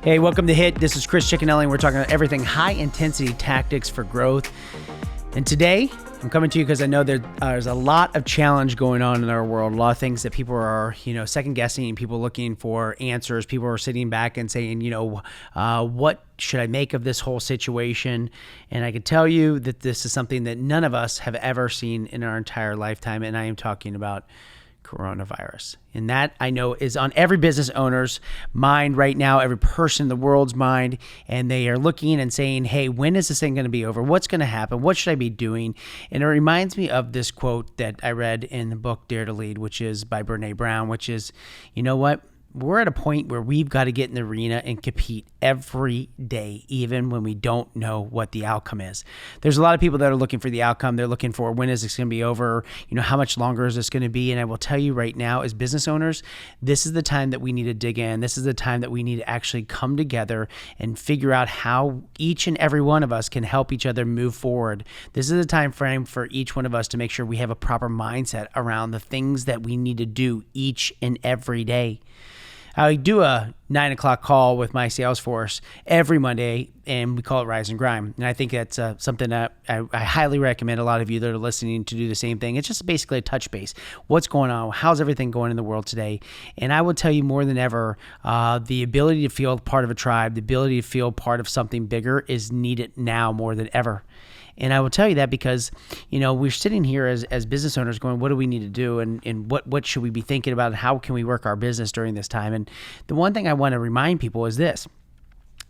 Hey, welcome to HIT. This is Chris Cicchinelli, and we're talking about everything high-intensity tactics for growth. And today, I'm coming to you because I know there's a lot of challenge going on in our world, a lot of things that people are, second-guessing, people looking for answers, people are sitting back and saying, what should I make of this whole situation? And I can tell you that this is something that none of us have ever seen in our entire lifetime, and I am talking about coronavirus. And that I know is on every business owner's mind right now, every person in the world's mind, and they are looking and saying, hey, when is this thing going to be over? What's going to happen? What should I be doing? And it reminds me of this quote that I read in the book Dare to Lead, which is by Brene Brown, which is, you know what? We're at a point where we've got to get in the arena and compete every day, even when we don't know what the outcome is. There's a lot of people that are looking for the outcome. They're looking for, when is this going to be over? How much longer is this going to be? And I will tell you right now, as business owners, this is the time that we need to dig in. This is the time that we need to actually come together and figure out how each and every one of us can help each other move forward. This is the time frame for each one of us to make sure we have a proper mindset around the things that we need to do each and every day. I do a 9 o'clock call with my sales force every Monday, and we call it Rise and Grind. And I think that's something that I highly recommend a lot of you that are listening to do the same thing. It's just basically a touch base. What's going on? How's everything going in the world today? And I will tell you more than ever, the ability to feel part of a tribe, the ability to feel part of something bigger is needed now more than ever. And I will tell you that because, we're sitting here as business owners going, what do we need to do? And what should we be thinking about? And how can we work our business during this time? And the one thing I want to remind people is this.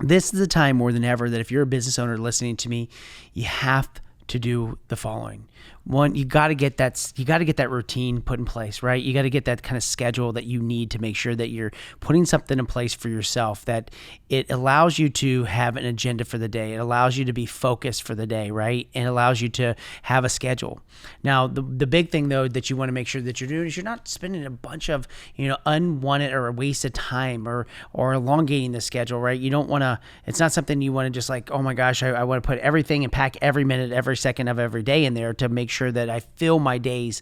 This is the time more than ever that if you're a business owner listening to me, you have to do the following. One, you got to get that routine put in place, right? You got to get that kind of schedule that you need to make sure that you're putting something in place for yourself, that it allows you to have an agenda for the day. It allows you to be focused for the day, right? And it allows you to have a schedule. Now, the big thing though that you want to make sure that you're doing is you're not spending a bunch of, unwanted or a wasted time or elongating the schedule, right? You don't want to, it's not something you want to just like, oh my gosh, I want to put everything and pack every minute, every second of every day in there to make sure that I fill my days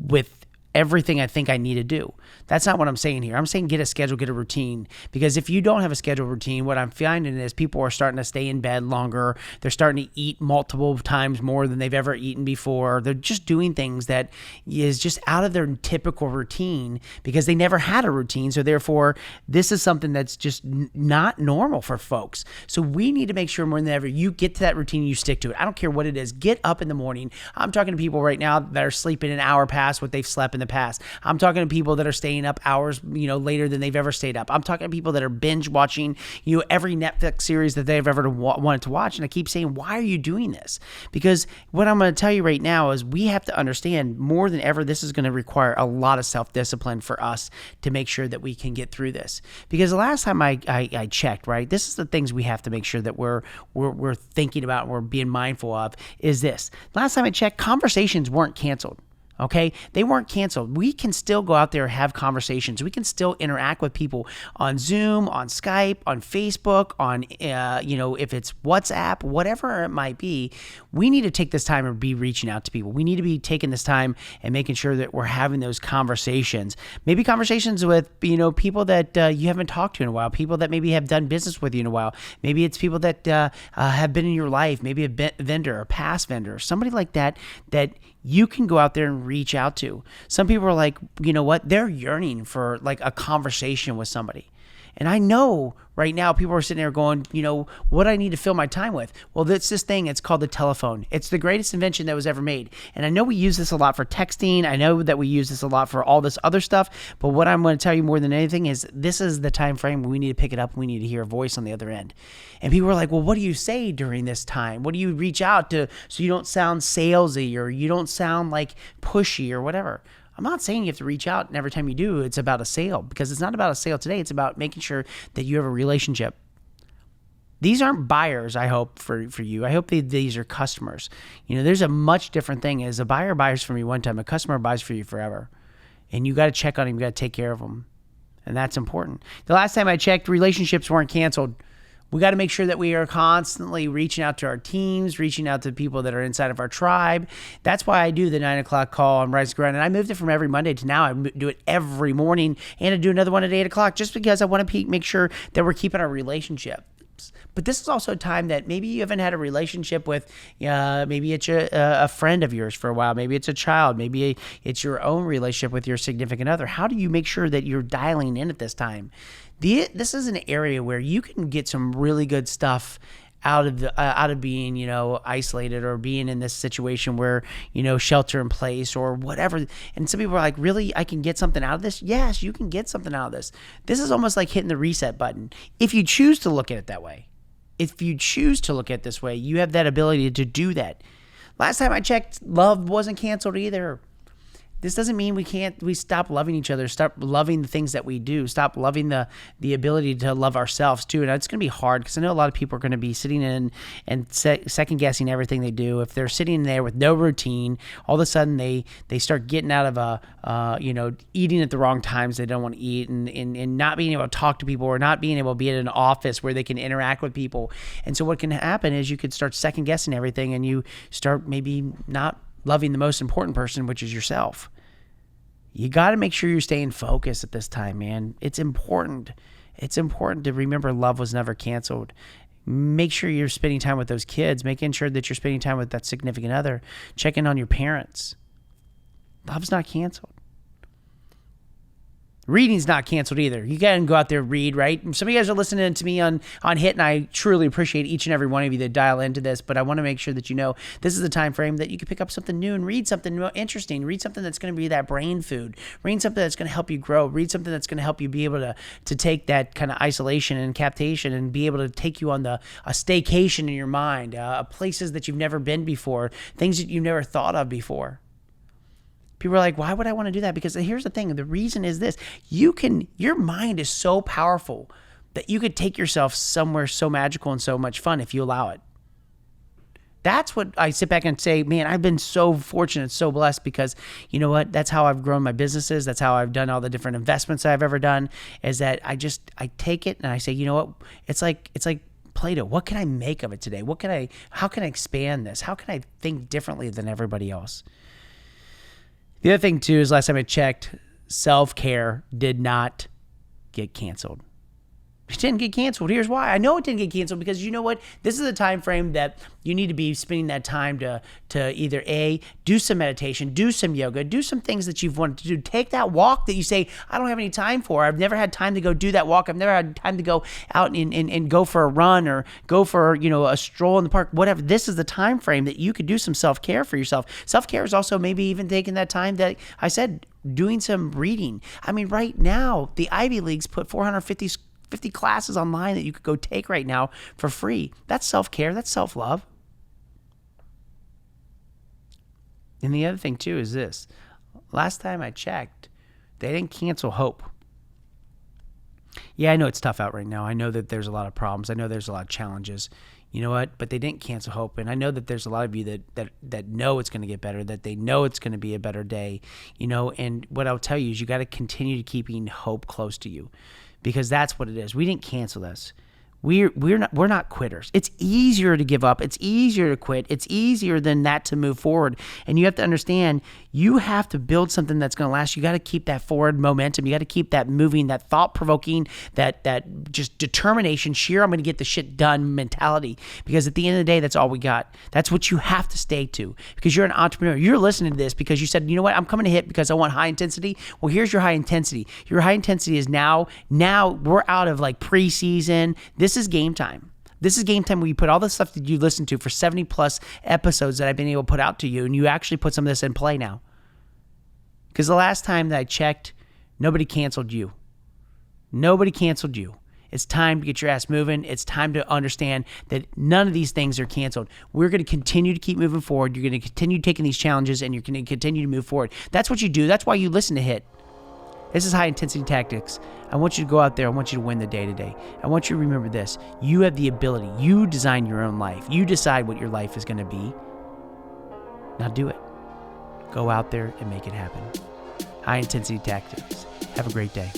with everything I think I need to do. That's not what I'm saying here. I'm saying get a schedule, get a routine. Because if you don't have a schedule routine, what I'm finding is people are starting to stay in bed longer. They're starting to eat multiple times more than they've ever eaten before. They're just doing things that is just out of their typical routine because they never had a routine. So therefore, this is something that's just not normal for folks. So we need to make sure more than ever you get to that routine, you stick to it. I don't care what it is. Get up in the morning. I'm talking to people right now that are sleeping an hour past what they've slept in the past. I'm talking to people that are staying up hours, later than they've ever stayed up. I'm talking to people that are binge watching, every Netflix series that they've ever wanted to watch. And I keep saying, why are you doing this? Because what I'm going to tell you right now is we have to understand more than ever, this is going to require a lot of self-discipline for us to make sure that we can get through this. Because the last time I checked, right, this is the things we have to make sure that we're thinking about and we're being mindful of is this. Last time I checked, conversations weren't canceled. Okay, they weren't canceled. We can still go out there and have conversations. We can still interact with people on Zoom, on Skype, on Facebook, on if it's WhatsApp, whatever it might be. We need to take this time and be reaching out to people. We need to be taking this time and making sure that we're having those conversations. Maybe conversations with people that you haven't talked to in a while, people that maybe have done business with you in a while. Maybe it's people that have been in your life, maybe a vendor, a past vendor, somebody like that you can go out there and reach out to. Some people are like, they're yearning for like a conversation with somebody. And I know right now people are sitting there going, what do I need to fill my time with? Well, that's this thing. It's called the telephone. It's the greatest invention that was ever made. And I know we use this a lot for texting. I know that we use this a lot for all this other stuff. But what I'm going to tell you more than anything is this is the time frame where we need to pick it up. We need to hear a voice on the other end. And people are like, well, what do you say during this time? What do you reach out to so you don't sound salesy or you don't sound like pushy or whatever? I'm not saying you have to reach out and every time you do, it's about a sale because it's not about a sale today. It's about making sure that you have a relationship. These aren't buyers, I hope, for you. I hope these are customers. There's a much different thing. As a buyer buys from you one time, a customer buys for you forever. And you got to check on them. You got to take care of them. And that's important. The last time I checked, relationships weren't canceled. We got to make sure that we are constantly reaching out to our teams, reaching out to people that are inside of our tribe. That's why I do the 9 o'clock call on Rise and Grind. And I moved it from every Monday to now I do it every morning, and I do another one at 8 o'clock just because I want to make sure that we're keeping our relationship. But this is also a time that maybe you haven't had a relationship with, maybe it's a friend of yours for a while. Maybe it's a child. Maybe it's your own relationship with your significant other. How do you make sure that you're dialing in at this time? This is an area where you can get some really good stuff out of being, isolated or being in this situation where, shelter in place or whatever. And some people are like, really, I can get something out of this? Yes, you can get something out of this. This is almost like hitting the reset button. If you choose to look at it that way, if you choose to look at it this way, you have that ability to do that. Last time I checked, love wasn't canceled either. This doesn't mean we stop loving each other, stop loving the things that we do, stop loving the ability to love ourselves too. And it's going to be hard because I know a lot of people are going to be sitting in and second guessing everything they do. If they're sitting there with no routine, all of a sudden they start getting out of eating at the wrong times they don't want to eat, and not being able to talk to people, or not being able to be in an office where they can interact with people. And so what can happen is you could start second guessing everything, and you start maybe not loving the most important person, which is yourself. You got to make sure you're staying focused at this time, man. It's important. It's important to remember love was never canceled. Make sure you're spending time with those kids, making sure that you're spending time with that significant other, checking on your parents. Love's not canceled. Reading's not canceled either. You can go out there and read, right? Some of you guys are listening to me on HIT, and I truly appreciate each and every one of you that dial into this, but I want to make sure that you know this is the time frame that you can pick up something new and read something interesting. Read something that's going to be that brain food. Read something that's going to help you grow. Read something that's going to help you be able to take that kind of isolation and captation and be able to take you on a staycation in your mind, places that you've never been before, things that you've never thought of before. People are like, why would I want to do that? Because here's the thing. The reason is this. Your mind is so powerful that you could take yourself somewhere so magical and so much fun if you allow it. That's what I sit back and say, man, I've been so fortunate, so blessed, because you know what? That's how I've grown my businesses. That's how I've done all the different investments I've ever done, is that I take it and I say, you know what? It's like Play-Doh. What can I make of it today? How can I expand this? How can I think differently than everybody else? The other thing, too, is last time I checked, self-care did not get canceled. It didn't get canceled. Here's why. I know it didn't get canceled because you know what? This is a time frame that you need to be spending that time to either do some meditation, do some yoga, do some things that you've wanted to do. Take that walk that you say, I don't have any time for. I've never had time to go do that walk. I've never had time to go out and go for a run or go for, a stroll in the park, whatever. This is the time frame that you could do some self-care for yourself. Self-care is also maybe even taking that time that I said, doing some reading. I mean, right now, the Ivy Leagues put 450 classes online that you could go take right now for free. That's self-care. That's self-love. And the other thing, too, is this. Last time I checked, they didn't cancel hope. Yeah, I know it's tough out right now. I know that there's a lot of problems. I know there's a lot of challenges. You know what? But they didn't cancel hope. And I know that there's a lot of you that know it's going to get better, that they know it's going to be a better day. And what I'll tell you is you got to continue to keeping hope close to you, because that's what it is. We didn't cancel this. We're not quitters. It's easier to give up. It's easier to quit. It's easier than that to move forward. And you have to understand, you have to build something that's going to last. You got to keep that forward momentum. You got to keep that moving, that thought-provoking, that just determination, sheer I'm going to get the shit done mentality. Because at the end of the day, that's all we got. That's what you have to stay to. Because you're an entrepreneur. You're listening to this because you said, you know what, I'm coming to HIT because I want high intensity. Well, here's your high intensity. Your high intensity is now we're out of like preseason. This is game time. This is game time where you put all the stuff that you listen to for 70 plus episodes that I've been able to put out to you, and you actually put some of this in play now. Because the last time that I checked, nobody canceled you. Nobody canceled you. It's time to get your ass moving. It's time to understand that none of these things are canceled. We're going to continue to keep moving forward. You're going to continue taking these challenges, and you're going to continue to move forward. That's what you do. That's why you listen to HIT. This is high intensity tactics. I want you to go out there. I want you to win the day today. I want you to remember this. You have the ability. You design your own life. You decide what your life is going to be. Now do it. Go out there and make it happen. High intensity tactics. Have a great day.